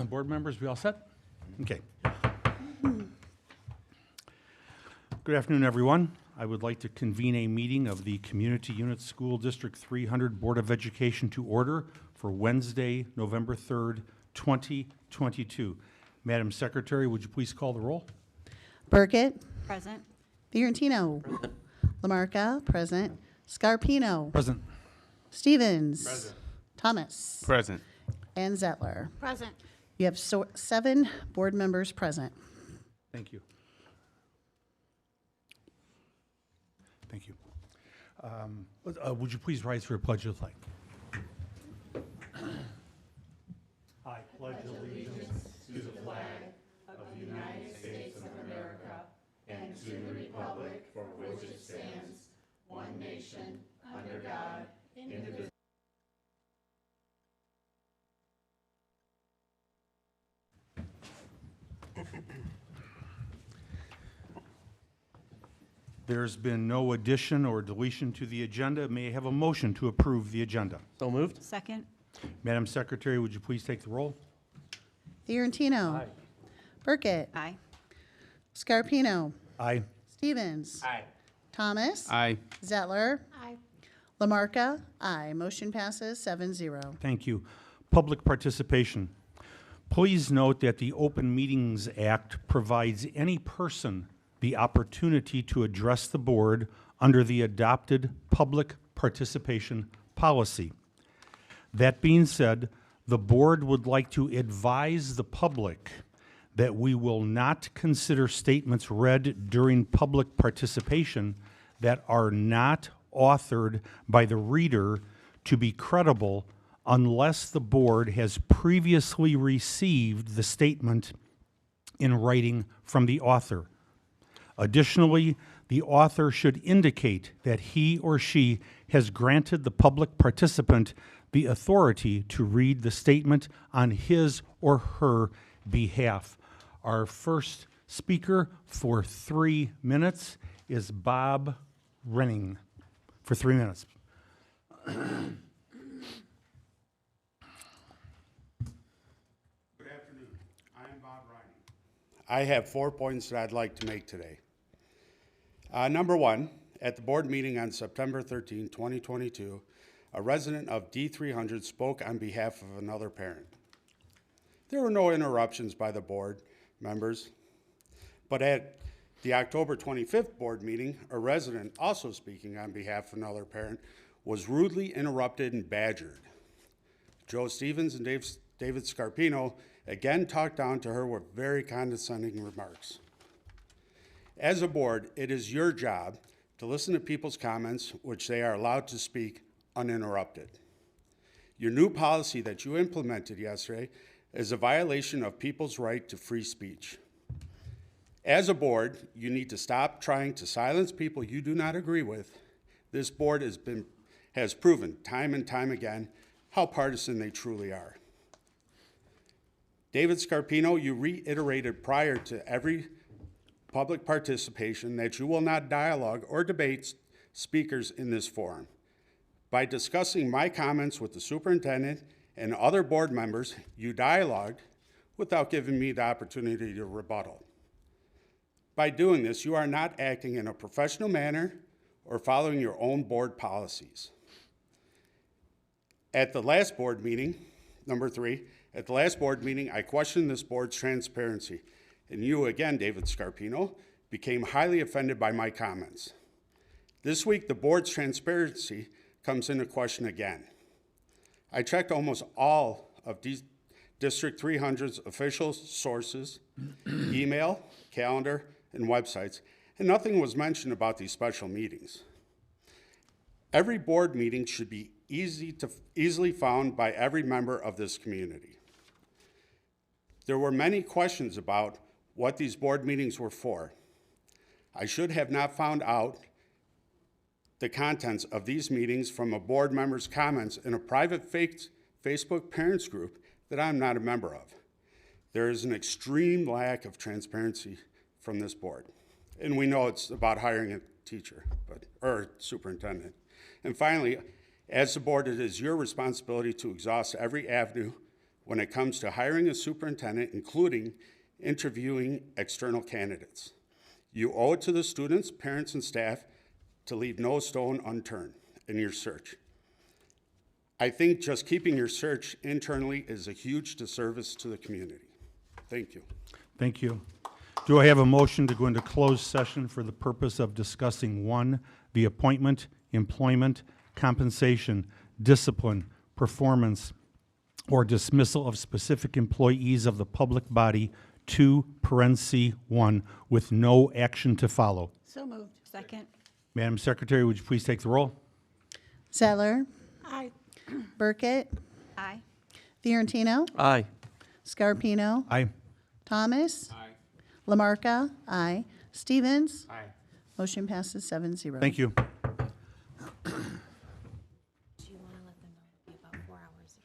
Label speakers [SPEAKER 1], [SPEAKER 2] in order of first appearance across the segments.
[SPEAKER 1] Board members, we all set? Okay. Good afternoon, everyone. I would like to convene a meeting of the Community Unit School District 300 Board of Education to order for Wednesday, November 3rd, 2022. Madam Secretary, would you please call the roll?
[SPEAKER 2] Burkett.
[SPEAKER 3] Present.
[SPEAKER 2] Fiorentino. Lamarca, present. Scarpino.
[SPEAKER 1] Present.
[SPEAKER 2] Stevens.
[SPEAKER 4] Present.
[SPEAKER 2] Thomas.
[SPEAKER 4] Present.
[SPEAKER 2] And Zettler.
[SPEAKER 3] Present.
[SPEAKER 2] You have 7 board members present.
[SPEAKER 1] Thank you. Thank you. Would you please rise for a pledge of the flag? I pledge allegiance to the flag of the United States of America and to the republic for which it stands, one nation, under God, indivisible. There's been no addition or deletion to the agenda. May I have a motion to approve the agenda?
[SPEAKER 4] So moved.
[SPEAKER 3] Second.
[SPEAKER 1] Madam Secretary, would you please take the roll?
[SPEAKER 2] Fiorentino.
[SPEAKER 4] Aye.
[SPEAKER 2] Burkett.
[SPEAKER 3] Aye.
[SPEAKER 2] Scarpino.
[SPEAKER 1] Aye.
[SPEAKER 2] Stevens.
[SPEAKER 4] Aye.
[SPEAKER 2] Thomas.
[SPEAKER 4] Aye.
[SPEAKER 2] Zettler.
[SPEAKER 3] Aye.
[SPEAKER 2] Lamarca. Aye. Motion passes 7-0.
[SPEAKER 1] Thank you. Public participation. Please note that the Open Meetings Act provides any person the opportunity to address the board under the adopted public participation policy. That being said, the board would like to advise the public that we will not consider statements read during public participation that are not authored by the reader to be credible unless the board has previously received the statement in writing from the author. Additionally, the author should indicate that he or she has granted the public participant the authority to read the statement on his or her behalf. Our first speaker for 3 minutes is Bob Renning for 3 minutes.
[SPEAKER 5] Good afternoon. I am Bob Riney. I have 4 points that I'd like to make today. Number one, at the board meeting on September 13, 2022, a resident of D300 spoke on behalf of another parent. There were no interruptions by the board members, but at the October 25th board meeting, a resident also speaking on behalf of another parent was rudely interrupted and badgered. Joe Stevens and David Scarpino again talked down to her with very condescending remarks. As a board, it is your job to listen to people's comments, which they are allowed to speak uninterrupted. Your new policy that you implemented yesterday is a violation of people's right to free speech. As a board, you need to stop trying to silence people you do not agree with. This board has proven time and time again how partisan they truly are. David Scarpino, you reiterated prior to every public participation that you will not dialogue or debate speakers in this forum. By discussing my comments with the superintendent and other board members, you dialogued without giving me the opportunity to rebuttal. By doing this, you are not acting in a professional manner or following your own board policies. At the last board meeting, number 3, at the last board meeting, I questioned this board's transparency. And you again, David Scarpino, became highly offended by my comments. This week, the board's transparency comes into question again. I checked almost all of District 300's official sources, email, calendar, and websites, and nothing was mentioned about these special meetings. Every board meeting should be easily found by every member of this community. There were many questions about what these board meetings were for. I should have not found out the contents of these meetings from a board member's comments in a private Facebook parents group that I'm not a member of. There is an extreme lack of transparency from this board. And we know it's about hiring a teacher, or superintendent. And finally, as the board, it is your responsibility to exhaust every avenue when it comes to hiring a superintendent, including interviewing external candidates. You owe it to the students, parents, and staff to leave no stone unturned in your search. I think just keeping your search internally is a huge disservice to the community. Thank you.
[SPEAKER 1] Thank you. Do I have a motion to go into closed session for the purpose of discussing, one, the appointment, employment, compensation, discipline, performance, or dismissal of specific employees of the public body, 2(1), with no action to follow?
[SPEAKER 3] So moved. Second.
[SPEAKER 1] Madam Secretary, would you please take the roll?
[SPEAKER 2] Zettler,
[SPEAKER 3] Aye.
[SPEAKER 2] Burkett,
[SPEAKER 3] Aye.
[SPEAKER 2] Fiorentino,
[SPEAKER 4] Aye.
[SPEAKER 2] Scarpino,
[SPEAKER 1] Aye.
[SPEAKER 2] Thomas. Lamarcus, aye. Stevens.
[SPEAKER 4] Aye.
[SPEAKER 2] Motion passes 7-0.
[SPEAKER 1] Thank you.
[SPEAKER 6] Do you want to let them know it'll be about 4 hours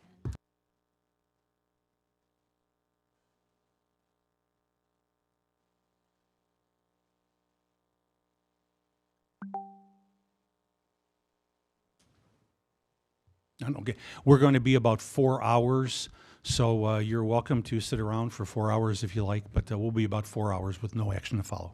[SPEAKER 6] again?
[SPEAKER 1] Okay, we're going to be about 4 hours, so you're welcome to sit around for 4 hours if you like, but we'll be about 4 hours with no action to follow.